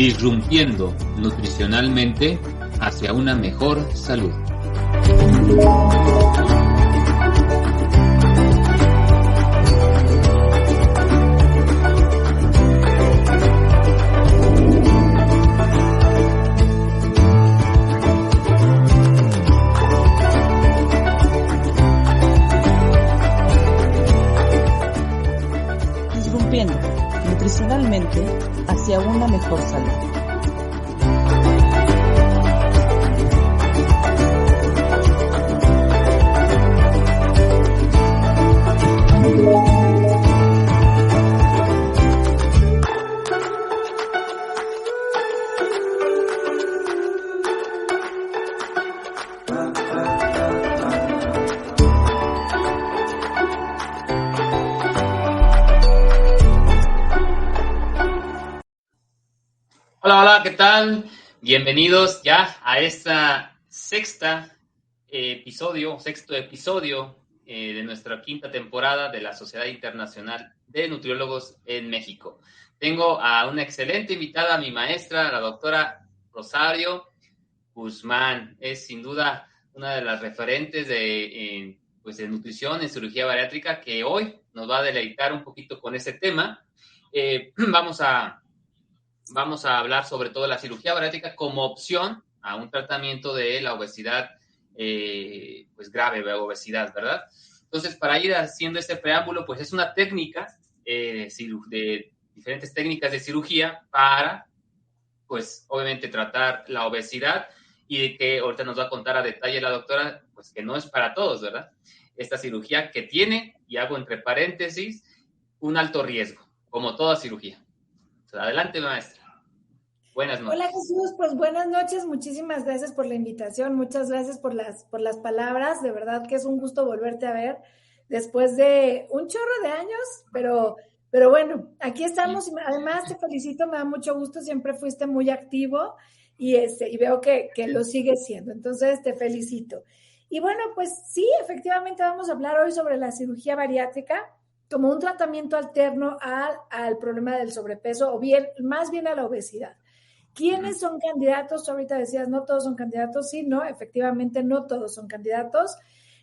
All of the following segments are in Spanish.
Disrumpiendo nutricionalmente hacia una mejor salud. Disrumpiendo nutricionalmente hacia una mejor salud. Hola, ¿qué tal? Bienvenidos ya a esta sexto episodio de nuestra quinta temporada de la Sociedad Internacional de Nutriólogos en México. Tengo a una excelente invitada, mi maestra, la doctora Rosario Guzmán. Es sin duda una de las referentes de nutrición en cirugía bariátrica, que hoy nos va a deleitar un poquito con ese tema. Vamos a hablar sobre todo de la cirugía bariátrica como opción a un tratamiento de la obesidad grave, obesidad, ¿verdad? Entonces, para ir haciendo este preámbulo, pues es una técnica de diferentes técnicas de cirugía para, pues, obviamente tratar la obesidad, y de que ahorita nos va a contar a detalle la doctora, pues que no es para todos, ¿verdad? Esta cirugía que tiene, y hago entre paréntesis, un alto riesgo, como toda cirugía. Adelante, maestra. Buenas noches. Hola, Jesús, pues buenas noches, muchísimas gracias por la invitación, muchas gracias por las palabras, de verdad que es un gusto volverte a ver después de un chorro de años, pero bueno, aquí estamos. Sí. Y además te felicito, me da mucho gusto, siempre fuiste muy activo y veo que lo sigues siendo, entonces te felicito. Y bueno, pues sí, efectivamente vamos a hablar hoy sobre la cirugía bariátrica como un tratamiento alterno al problema del sobrepeso, o bien, más bien a la obesidad. ¿Quiénes son candidatos? Tú ahorita decías, no todos son candidatos. Sí, no, efectivamente no todos son candidatos.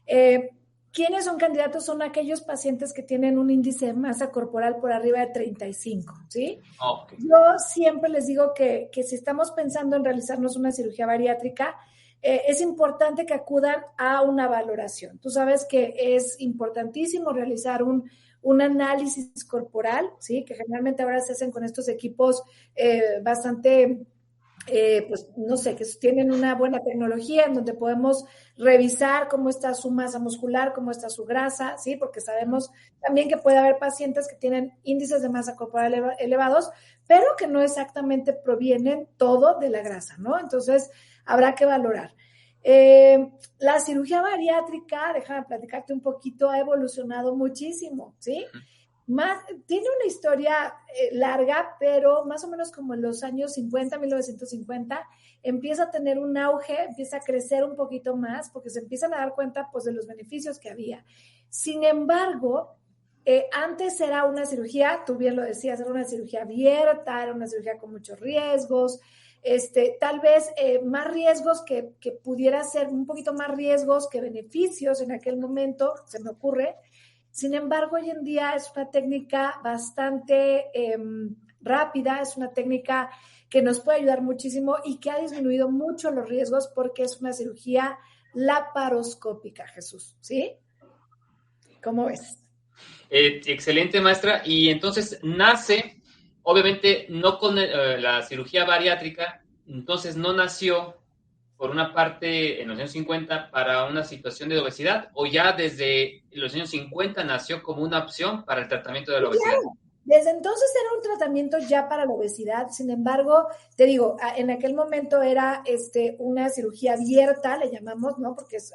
¿Quiénes son candidatos? Son aquellos pacientes que tienen un índice de masa corporal por arriba de 35, ¿sí? Okay. Yo siempre les digo que si estamos pensando en realizarnos una cirugía bariátrica, es importante que acudan a una valoración. Tú sabes que es importantísimo realizar un análisis corporal, ¿sí? Que generalmente ahora se hacen con estos equipos bastante, que tienen una buena tecnología en donde podemos revisar cómo está su masa muscular, cómo está su grasa, ¿sí? Porque sabemos también que puede haber pacientes que tienen índices de masa corporal elevados, pero que no exactamente provienen todo de la grasa, ¿no? Entonces, habrá que valorar. La cirugía bariátrica, déjame platicarte un poquito, ha evolucionado muchísimo, ¿sí? Tiene una historia larga, pero más o menos como en los años 50, 1950, empieza a tener un auge, empieza a crecer un poquito más, porque se empiezan a dar cuenta, pues, de los beneficios que había. Sin embargo, antes era una cirugía, tú bien lo decías, era una cirugía abierta, era una cirugía con muchos riesgos, tal vez más riesgos que pudiera ser un poquito más riesgos que beneficios en aquel momento, se me ocurre. Sin embargo, hoy en día es una técnica bastante rápida, es una técnica que nos puede ayudar muchísimo y que ha disminuido mucho los riesgos porque es una cirugía laparoscópica, Jesús, ¿sí? ¿Cómo ves? Excelente, maestra. Y entonces nace, obviamente, no con la cirugía bariátrica, entonces no nació por una parte en los años 50 para una situación de obesidad, o ya desde los años 50 nació como una opción para el tratamiento de la obesidad. Claro. Desde entonces era un tratamiento ya para la obesidad. Sin embargo, te digo, en aquel momento era una cirugía abierta, le llamamos, ¿no? Porque es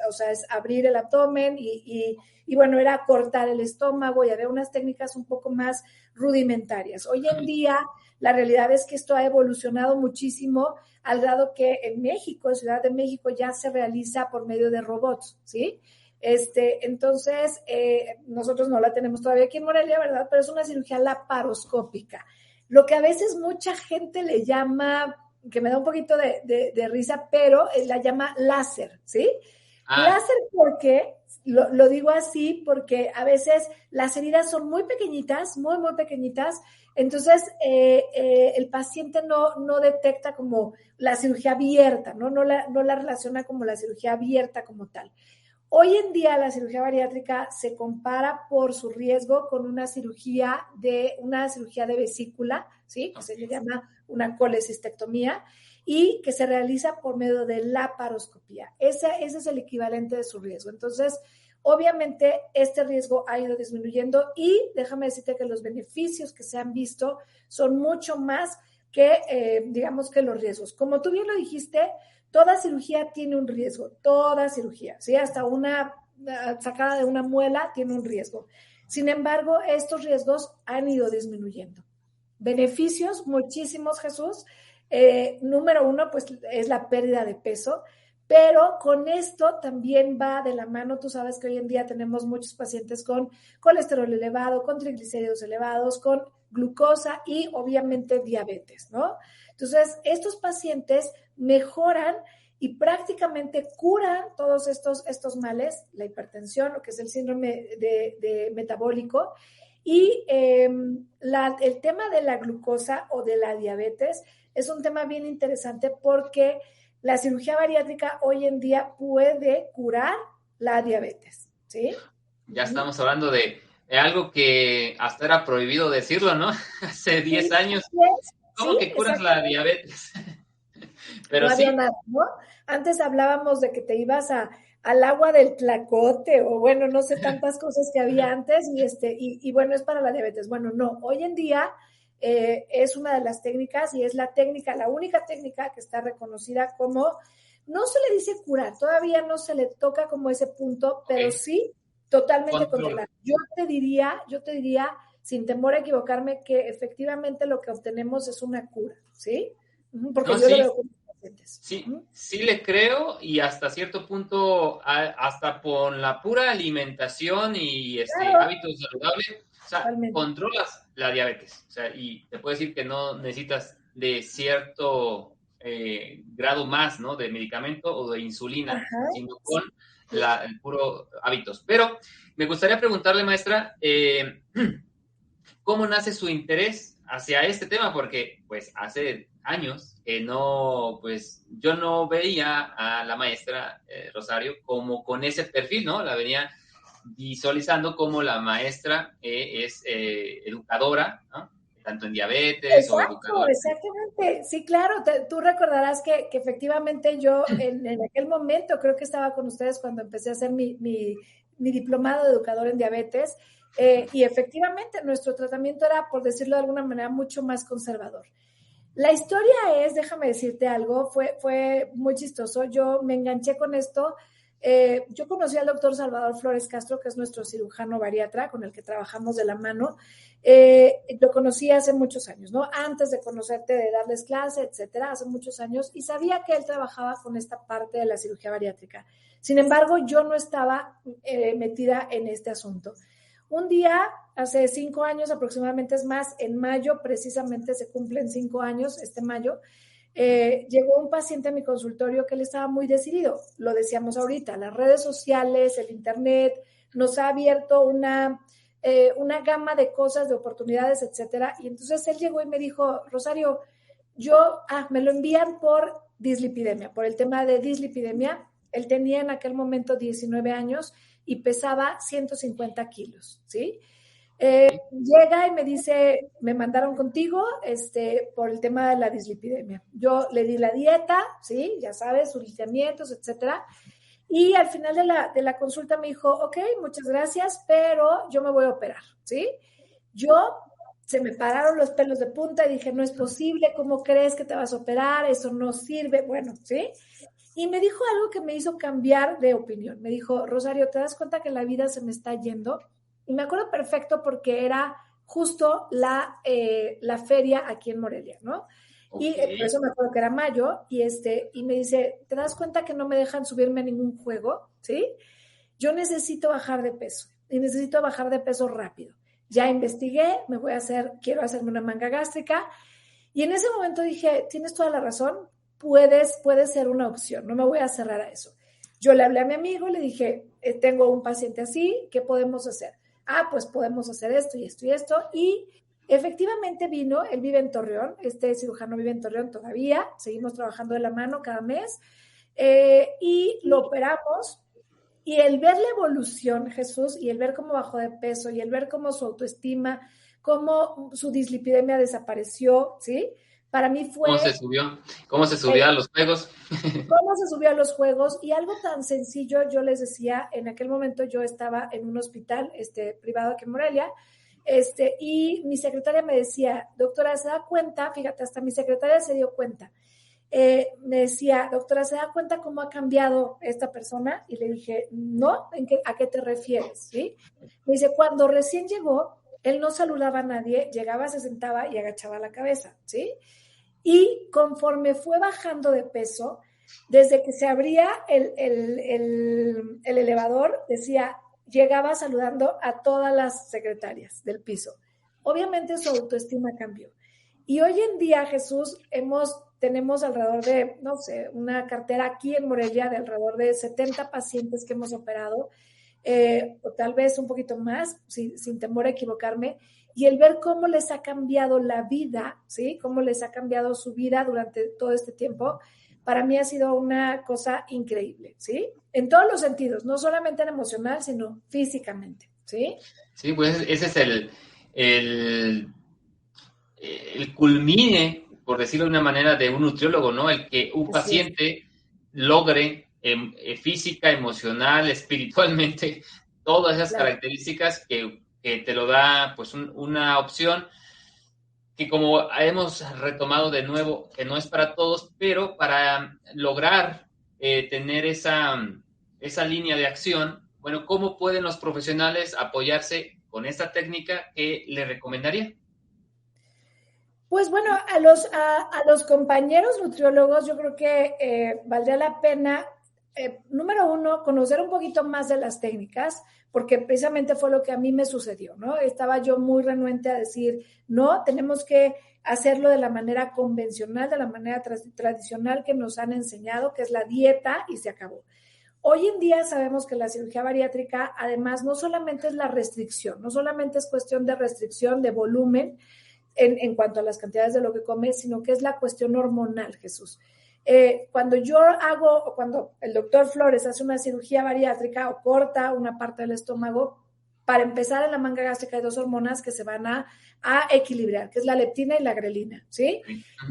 abrir el abdomen y bueno, era cortar el estómago, y había unas técnicas un poco más rudimentarias. Hoy en día, la realidad es que esto ha evolucionado muchísimo, al grado que en México, en Ciudad de México, ya se realiza por medio de robots, ¿sí? Entonces, nosotros no la tenemos todavía aquí en Morelia, ¿verdad? Pero es una cirugía laparoscópica. lo que a veces mucha gente le llama, que me da un poquito de risa, pero la llama láser, ¿sí? Láser porque, lo digo así, porque a veces las heridas son muy pequeñitas, muy, muy pequeñitas, entonces el paciente no detecta como la cirugía abierta, ¿no? No la relaciona como la cirugía abierta como tal. Hoy en día la cirugía bariátrica se compara por su riesgo con una cirugía de vesícula, ¿sí? Que se le llama una colecistectomía y que se realiza por medio de laparoscopía. Ese es el equivalente de su riesgo. Entonces, obviamente, este riesgo ha ido disminuyendo y déjame decirte que los beneficios que se han visto son mucho más que, digamos, que los riesgos. Como tú bien lo dijiste, toda cirugía tiene un riesgo, toda cirugía, ¿sí? Hasta una sacada de una muela tiene un riesgo. Sin embargo, estos riesgos han ido disminuyendo. Beneficios, muchísimos, Jesús. Número uno, pues es la pérdida de peso, pero con esto también va de la mano. Tú sabes que hoy en día tenemos muchos pacientes con colesterol elevado, con triglicéridos elevados, con glucosa y obviamente diabetes, ¿no? Entonces, estos pacientes mejoran y prácticamente curan todos estos males, la hipertensión, lo que es el síndrome de metabólico, y el tema de la glucosa o de la diabetes es un tema bien interesante porque la cirugía bariátrica hoy en día puede curar la diabetes, ¿sí? Ya estamos hablando de algo que hasta era prohibido decirlo, ¿no? Hace 10 años. ¿Cómo que curas la diabetes? Pero no había nada, ¿no? Antes hablábamos de que te ibas al agua del Tlacote o bueno, no sé, tantas cosas que había antes y bueno, es para la diabetes. Bueno, no, hoy en día es una de las técnicas y es la única técnica que está reconocida como, no se le dice curar, todavía no se le toca como ese punto, pero sí totalmente controlar. Yo te diría, sin temor a equivocarme, que efectivamente lo que obtenemos es una cura, ¿sí? Porque yo lo veo con mis pacientes. Sí le creo y hasta cierto punto, hasta por la pura alimentación y hábitos saludables, o sea, controlas la diabetes. O sea, y te puedo decir que no necesitas de cierto grado más, ¿no? De medicamento o de insulina, sino con el puro hábitos. Pero me gustaría preguntarle, maestra, ¿cómo nace su interés hacia este tema? Porque, pues, hace años que yo no veía a la maestra Rosario como con ese perfil, ¿no? La venía visualizando como la maestra es educadora, ¿no? Tanto en diabetes o educadora. Exactamente, sí, claro, tú recordarás que efectivamente yo en aquel momento creo que estaba con ustedes cuando empecé a hacer mi diplomado de educador en diabetes y efectivamente nuestro tratamiento era, por decirlo de alguna manera, mucho más conservador. La historia es, déjame decirte algo, fue muy chistoso, yo me enganché con esto. Yo conocí al doctor Salvador Flores Castro, que es nuestro cirujano bariatra, con el que trabajamos de la mano. Lo conocí hace muchos años, ¿no? Antes de conocerte, de darles clase, etcétera, hace muchos años, y sabía que él trabajaba con esta parte de la cirugía bariátrica. Sin embargo, yo no estaba metida en este asunto. Un día, hace 5 años aproximadamente, es más, en mayo precisamente se cumplen 5 años, este mayo, llegó un paciente a mi consultorio que él estaba muy decidido, lo decíamos ahorita, las redes sociales, el internet, nos ha abierto una gama de cosas, de oportunidades, etcétera, y entonces él llegó y me dijo, Rosario, me lo envían por dislipidemia, por el tema de dislipidemia. Él tenía en aquel momento 19 años y pesaba 150 kilos, ¿sí? Llega y me dice, me mandaron contigo por el tema de la dislipidemia. Yo le di la dieta, ¿sí? Ya sabes, sus lineamientos, etcétera. Y al final de la consulta me dijo, ok, muchas gracias, pero yo me voy a operar, ¿sí? Se me pararon los pelos de punta y dije, no es posible, ¿cómo crees que te vas a operar? Eso no sirve, bueno, ¿sí? Y me dijo algo que me hizo cambiar de opinión. Me dijo, Rosario, ¿te das cuenta que la vida se me está yendo? Y me acuerdo perfecto porque era justo la feria aquí en Morelia, ¿no? Okay. Y por eso me acuerdo que era mayo, y me dice, ¿te das cuenta que no me dejan subirme a ningún juego? ¿Sí? Yo necesito bajar de peso, y necesito bajar de peso rápido. ya investigué, quiero hacerme una manga gástrica. Y en ese momento dije, tienes toda la razón, puede ser una opción, no me voy a cerrar a eso. Yo le hablé a mi amigo, le dije, tengo un paciente así, ¿qué podemos hacer? Pues podemos hacer esto y esto y esto. Y efectivamente vino, él vive en Torreón, este cirujano vive en Torreón todavía, seguimos trabajando de la mano cada mes, y lo operamos. Y el ver la evolución, Jesús, y el ver cómo bajó de peso, y el ver cómo su autoestima, cómo su dislipidemia desapareció, ¿sí? Para mí fue... ¿Cómo se subió a los juegos? Cómo se subió a los juegos, y algo tan sencillo, yo les decía, en aquel momento yo estaba en un hospital privado aquí en Morelia, y mi secretaria me decía, doctora, ¿se da cuenta? Fíjate, hasta mi secretaria se dio cuenta. Me decía, doctora, ¿se da cuenta cómo ha cambiado esta persona? Y le dije, no, ¿a qué te refieres? ¿Sí? Me dice, cuando recién llegó, él no saludaba a nadie, llegaba, se sentaba y agachaba la cabeza, ¿sí? Y conforme fue bajando de peso, desde que se abría el elevador, decía, llegaba saludando a todas las secretarias del piso. Obviamente su autoestima cambió. Y hoy en día, Jesús, tenemos alrededor de, no sé, una cartera aquí en Morelia de alrededor de 70 pacientes que hemos operado, o tal vez un poquito más, sin temor a equivocarme, y el ver cómo les ha cambiado la vida, ¿sí? Cómo les ha cambiado su vida durante todo este tiempo, para mí ha sido una cosa increíble, ¿sí? En todos los sentidos, no solamente en emocional, sino físicamente, ¿sí? Sí, pues ese es el culmine, por decirlo de una manera, de un nutriólogo, ¿no? El que un paciente logre física, emocional, espiritualmente, todas esas características que te lo da, pues, una opción que, como hemos retomado de nuevo, que no es para todos, pero para lograr tener esa línea de acción, bueno, ¿cómo pueden los profesionales apoyarse con esta técnica que le recomendaría? Pues bueno, a los compañeros nutriólogos yo creo que valdría la pena, número uno, conocer un poquito más de las técnicas, porque precisamente fue lo que a mí me sucedió, ¿no? Estaba yo muy renuente a decir, no, tenemos que hacerlo de la manera convencional, de la manera tradicional que nos han enseñado, que es la dieta, y se acabó. Hoy en día sabemos que la cirugía bariátrica, además, no solamente es la restricción, no solamente es cuestión de restricción de volumen, en cuanto a las cantidades de lo que come, sino que es la cuestión hormonal, Jesús. Cuando el doctor Flores hace una cirugía bariátrica o corta una parte del estómago, para empezar en la manga gástrica hay dos hormonas que se van a equilibrar, que es la leptina y la grelina, ¿sí?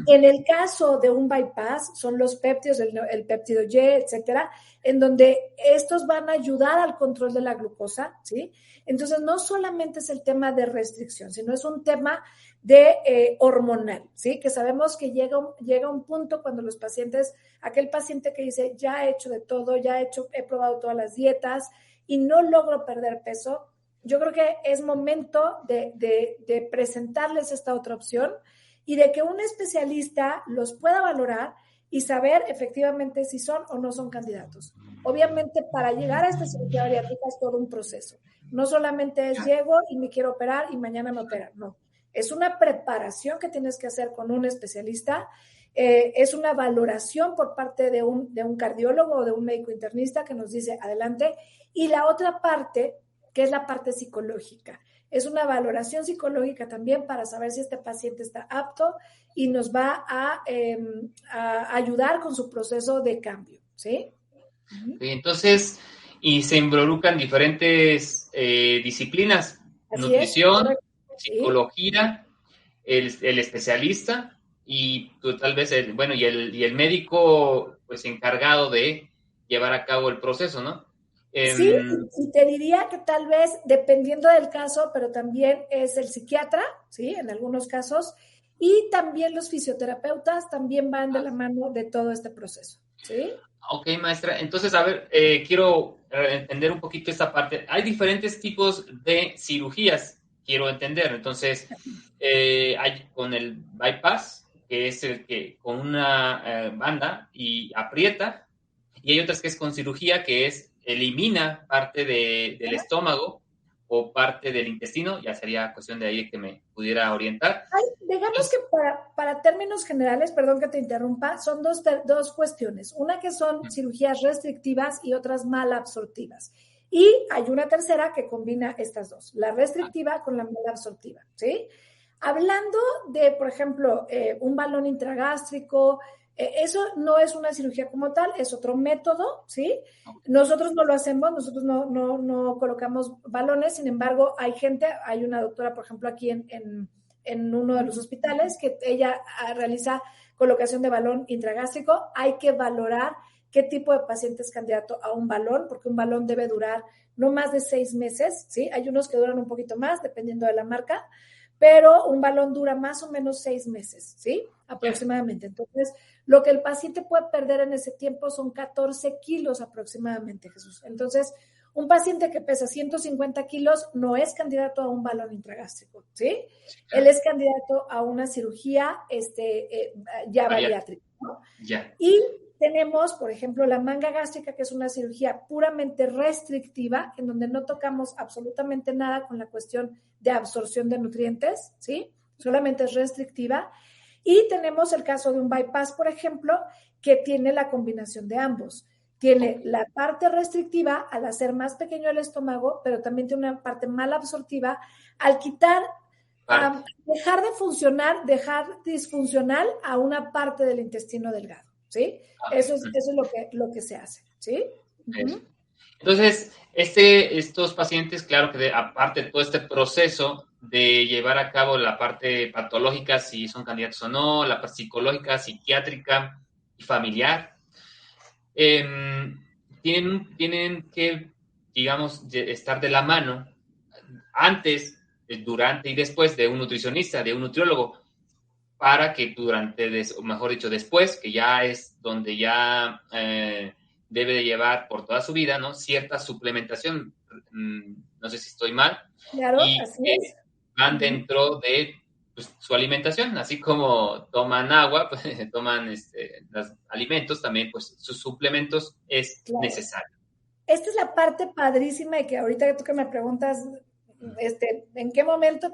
En el caso de un bypass, son los péptidos, el péptido Y, etcétera, en donde estos van a ayudar al control de la glucosa, ¿sí? Entonces, no solamente es el tema de restricción, sino es un tema de hormonal, ¿sí? Que sabemos que llega un punto cuando los pacientes, aquel paciente que dice, ya he hecho de todo, he probado todas las dietas y no logro perder peso, yo creo que es momento de presentarles esta otra opción y de que un especialista los pueda valorar y saber efectivamente si son o no son candidatos. Obviamente, para llegar a esta cirugía bariátrica es todo un proceso. No solamente es llego y me quiero operar y mañana me operan, no. Es una preparación que tienes que hacer con un especialista, es una valoración por parte de un cardiólogo o de un médico internista que nos dice adelante, y la otra parte, que es la parte psicológica. Es una valoración psicológica también para saber si este paciente está apto y nos va a ayudar con su proceso de cambio, ¿sí? Entonces, y se involucran diferentes disciplinas, así nutrición, psicología, el especialista y tal vez y el médico pues encargado de llevar a cabo el proceso, ¿no? Sí, y te diría que tal vez, dependiendo del caso, pero también es el psiquiatra, ¿sí? En algunos casos, y también los fisioterapeutas también van de la mano de todo este proceso, ¿sí? Ok, maestra. Entonces, a ver, quiero entender un poquito esta parte. Hay diferentes tipos de cirugías, quiero entender. Entonces, hay con el bypass, que es el que con una banda y aprieta, y hay otras que es con cirugía, que es elimina parte del estómago o parte del intestino, ya sería cuestión de ahí que me pudiera orientar. Digamos que para términos generales, perdón que te interrumpa, son dos cuestiones. Una que son cirugías restrictivas y otras malabsortivas. Y hay una tercera que combina estas dos, la restrictiva con la malabsortiva, ¿sí? Hablando de, por ejemplo, un balón intragástrico, eso no es una cirugía como tal, es otro método, ¿sí? Nosotros no lo hacemos, nosotros no colocamos balones, sin embargo, hay una doctora, por ejemplo, aquí en uno de los hospitales, que ella realiza colocación de balón intragástrico. Hay que valorar qué tipo de paciente es candidato a un balón, porque un balón debe durar no más de 6 meses, ¿sí? Hay unos que duran un poquito más, dependiendo de la marca, pero un balón dura más o menos 6 meses, ¿sí? Aproximadamente. Entonces, lo que el paciente puede perder en ese tiempo son 14 kilos aproximadamente, Jesús. Entonces, un paciente que pesa 150 kilos no es candidato a un balón intragástrico, ¿sí? Él es candidato a una cirugía ya bariátrica, ¿no? Ya. Y tenemos, por ejemplo, la manga gástrica, que es una cirugía puramente restrictiva, en donde no tocamos absolutamente nada con la cuestión de absorción de nutrientes, ¿sí? Solamente es restrictiva. Y tenemos el caso de un bypass, por ejemplo, que tiene la combinación de ambos. Tiene la parte restrictiva al hacer más pequeño el estómago, pero también tiene una parte mal absortiva al quitar, dejar de funcionar, dejar disfuncional a una parte del intestino delgado, ¿sí? Eso es lo que se hace, ¿sí? Uh-huh. Entonces, estos pacientes, claro que aparte de todo este proceso de llevar a cabo la parte patológica, si son candidatos o no, la parte psicológica, psiquiátrica y familiar, tienen que, digamos, estar de la mano antes, durante y después de un nutricionista, de un nutriólogo, para que mejor dicho, después, que ya es donde ya debe de llevar por toda su vida, ¿no? Cierta suplementación, no sé si estoy mal, claro, y así es. Van dentro de su alimentación, así como toman agua, pues, toman los alimentos, también pues sus suplementos es necesario. Esta es la parte padrísima de que ahorita tú que me preguntas, ¿en qué momento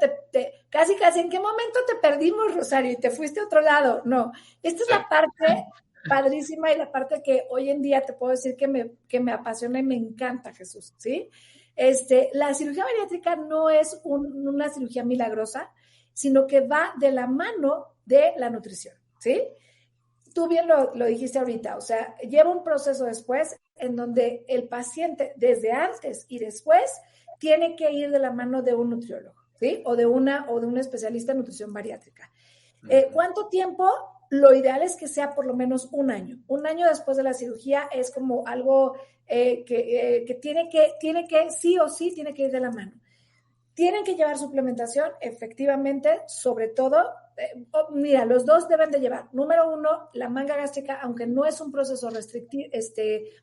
casi en qué momento te perdimos, Rosario, y te fuiste a otro lado? No, esta es la parte padrísima y la parte que hoy en día te puedo decir que me apasiona y me encanta, Jesús, ¿sí? La cirugía bariátrica no es una cirugía milagrosa, sino que va de la mano de la nutrición, ¿sí? Tú bien lo dijiste ahorita, o sea, lleva un proceso después en donde el paciente desde antes y después tiene que ir de la mano de un nutriólogo, ¿sí? O de un especialista en nutrición bariátrica. ¿Cuánto tiempo? Lo ideal es que sea por lo menos un año. Un año después de la cirugía es como algo que tiene que sí o sí tiene que ir de la mano. Tienen que llevar suplementación, efectivamente, sobre todo, mira, los dos deben de llevar. Número 1, la manga gástrica, aunque no es un proceso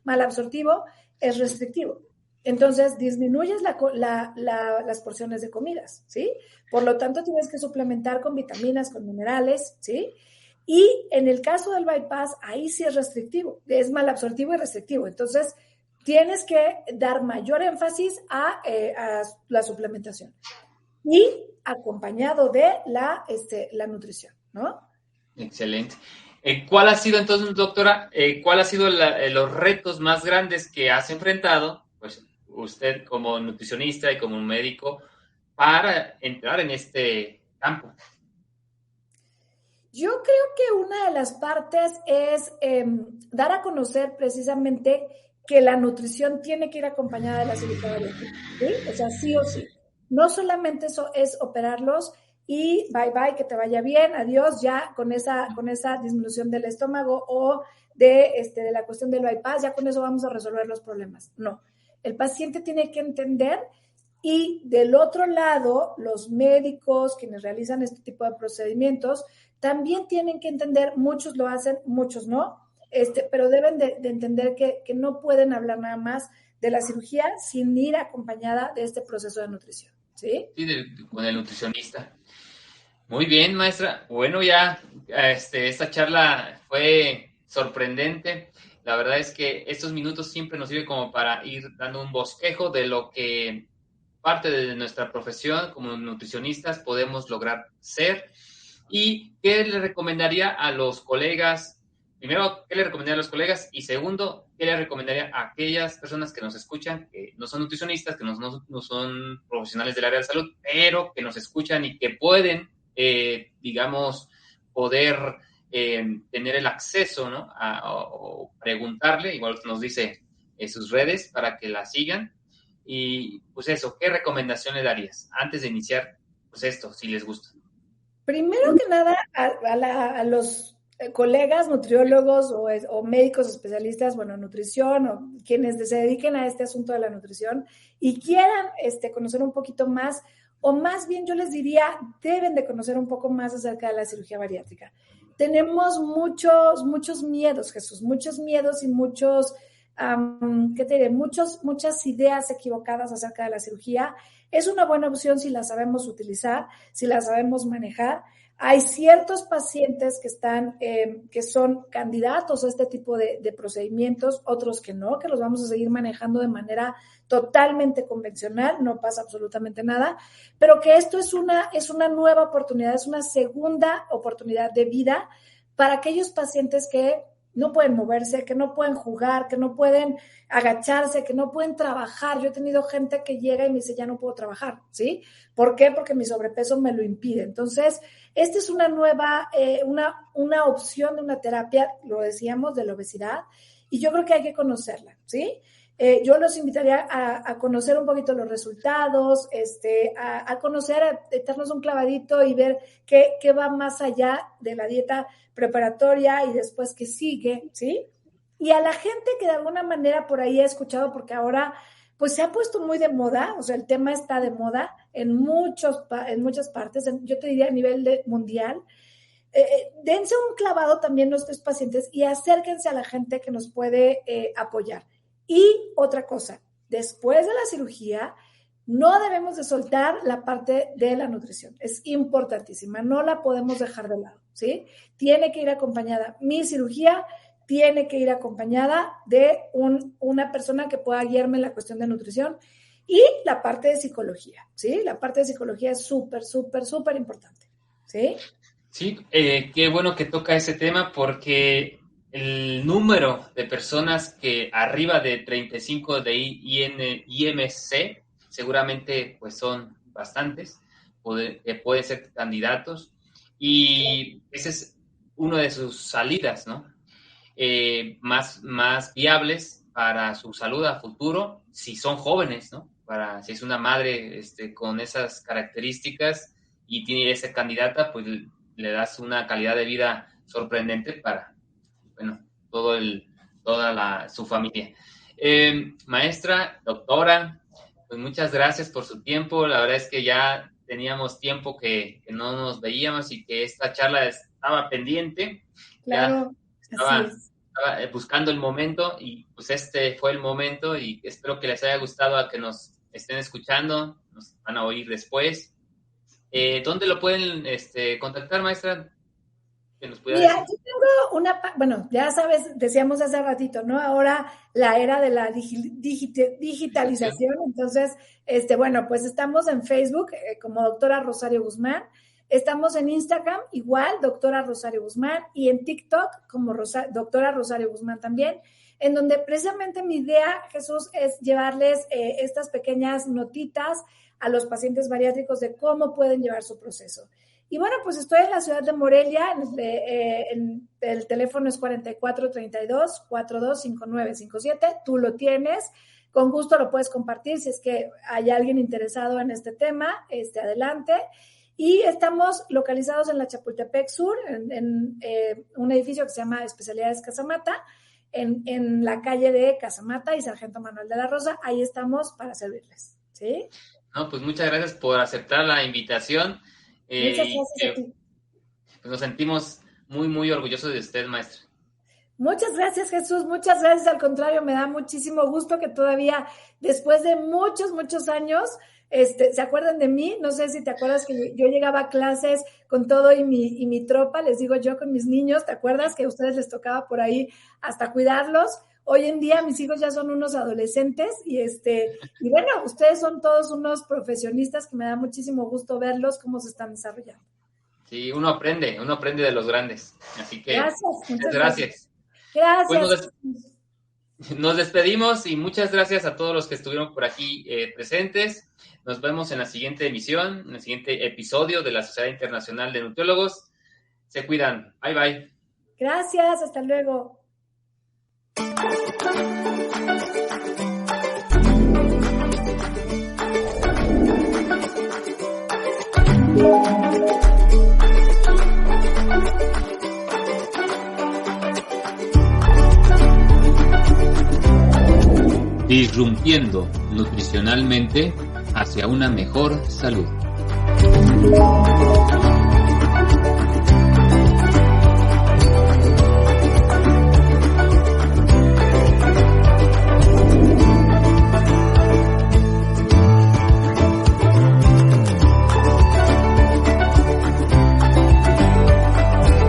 malabsortivo, es restrictivo. Entonces, disminuyes las porciones de comidas, ¿sí? Por lo tanto, tienes que suplementar con vitaminas, con minerales, ¿sí? Y en el caso del bypass, ahí sí es restrictivo, es malabsortivo y restrictivo. Entonces, tienes que dar mayor énfasis a la suplementación y acompañado de la nutrición, ¿no? Excelente. ¿Cuál ha sido entonces, doctora, cuál ha sido los retos más grandes que has enfrentado, pues usted como nutricionista y como un médico, para entrar en este campo? Yo creo que una de las partes es dar a conocer precisamente que la nutrición tiene que ir acompañada de la cirugía bariátrica, ¿sí? O sea, sí o sí. No solamente eso es operarlos y bye bye, que te vaya bien, adiós, ya con esa disminución del estómago o de la cuestión del bypass, ya con eso vamos a resolver los problemas. No, el paciente tiene que entender y del otro lado, los médicos, quienes realizan este tipo de procedimientos, también tienen que entender, muchos lo hacen, muchos no, pero deben de entender que no pueden hablar nada más de la cirugía sin ir acompañada de este proceso de nutrición, ¿sí? Sí, con el nutricionista. Muy bien, maestra. Bueno, ya esta charla fue sorprendente. La verdad es que estos minutos siempre nos sirven como para ir dando un bosquejo de lo que parte de nuestra profesión como nutricionistas podemos lograr ser. ¿Y qué le recomendaría a los colegas? Primero, ¿qué le recomendaría a los colegas? Y segundo, ¿qué le recomendaría a aquellas personas que nos escuchan, que no son nutricionistas, que no son profesionales del área de salud, pero que nos escuchan y que pueden, digamos, poder tener el acceso, ¿no? O preguntarle, igual nos dice sus redes para que la sigan. Y pues eso, ¿qué recomendación le darías antes de iniciar pues esto, si les gusta? Primero que nada, a los colegas nutriólogos o médicos especialistas, bueno, nutrición, o quienes se dediquen a este asunto de la nutrición y quieran conocer un poquito más, o más bien yo les diría, deben de conocer un poco más acerca de la cirugía bariátrica. Tenemos muchos miedos, Jesús, muchos miedos y muchas ideas equivocadas acerca de la cirugía. Es una buena opción si la sabemos utilizar, si la sabemos manejar. Hay ciertos pacientes que son candidatos a este tipo de procedimientos, otros que no, que los vamos a seguir manejando de manera totalmente convencional, no pasa absolutamente nada, pero que esto es una nueva oportunidad, es una segunda oportunidad de vida para aquellos pacientes que no pueden moverse, que no pueden jugar, que no pueden agacharse, que no pueden trabajar. Yo he tenido gente que llega y me dice, ya no puedo trabajar, ¿sí? ¿Por qué? Porque mi sobrepeso me lo impide. Entonces, esta es una nueva, una opción de una terapia, lo decíamos, de la obesidad, y yo creo que hay que conocerla, ¿sí? Yo los invitaría a conocer un poquito los resultados, a conocer, a echarnos un clavadito y ver qué va más allá de la dieta preparatoria y después que sigue, ¿sí? Y a la gente que de alguna manera por ahí he escuchado, porque ahora pues se ha puesto muy de moda, o sea, el tema está de moda en muchas partes, yo te diría a nivel mundial. Dense un clavado también nuestros pacientes y acérquense a la gente que nos puede apoyar. Y otra cosa, después de la cirugía, no debemos de soltar la parte de la nutrición. Es importantísima, no la podemos dejar de lado, ¿sí? Tiene que ir acompañada. Mi cirugía tiene que ir acompañada de una persona que pueda guiarme en la cuestión de nutrición y la parte de psicología, ¿sí? La parte de psicología es súper importante, ¿sí? Sí, qué bueno que toca ese tema porque el número de personas que arriba de 35 de IMC seguramente pues son bastantes, pueden ser candidatos y ese es uno de sus salidas, ¿no? Más viables para su salud a futuro, si son jóvenes, ¿no? Si es una madre con esas características y tiene esa candidata, pues le das una calidad de vida sorprendente para, bueno, su familia. Maestra, doctora, pues muchas gracias por su tiempo. La verdad es que ya teníamos tiempo que no nos veíamos y que esta charla estaba pendiente. Claro, estaba buscando el momento y pues este fue el momento y espero que les haya gustado, a que nos estén escuchando, nos van a oír después. ¿Dónde lo pueden contactar, maestra? Que nos pueda Mira, decir. yo tengo bueno, ya sabes, decíamos hace ratito, ¿no? Ahora la era de la digitalización, entonces, bueno, pues estamos en Facebook como doctora Rosario Guzmán, estamos en Instagram igual, doctora Rosario Guzmán, y en TikTok como doctora Rosario Guzmán también, en donde precisamente mi idea, Jesús, es llevarles estas pequeñas notitas a los pacientes bariátricos de cómo pueden llevar su proceso. Y bueno, pues estoy en la ciudad de Morelia, el teléfono es 4432-425957, tú lo tienes, con gusto lo puedes compartir si es que hay alguien interesado en este tema, adelante. Y estamos localizados en la Chapultepec Sur, en un edificio que se llama Especialidades Casamata, en la calle de Casamata y Sargento Manuel de la Rosa, ahí estamos para servirles, ¿sí? No, pues muchas gracias por aceptar la invitación. Muchas gracias a ti. Pues nos sentimos muy orgullosos de usted, maestra. Muchas gracias, Jesús. Muchas gracias. Al contrario, me da muchísimo gusto que todavía, después de muchos años, se acuerdan de mí. No sé si te acuerdas que yo llegaba a clases con todo y mi tropa, les digo yo, con mis niños. ¿Te acuerdas que a ustedes les tocaba por ahí hasta cuidarlos? Hoy en día mis hijos ya son unos adolescentes y bueno, ustedes son todos unos profesionistas que me da muchísimo gusto verlos cómo se están desarrollando. Sí, uno aprende de los grandes. Así que muchas gracias. Gracias. Pues nos despedimos y muchas gracias a todos los que estuvieron por aquí presentes. Nos vemos en la siguiente emisión, en el siguiente episodio de la Sociedad Internacional de Nutriólogos. Se cuidan. Bye, bye. Gracias, hasta luego. Disrumpiendo nutricionalmente hacia una mejor salud.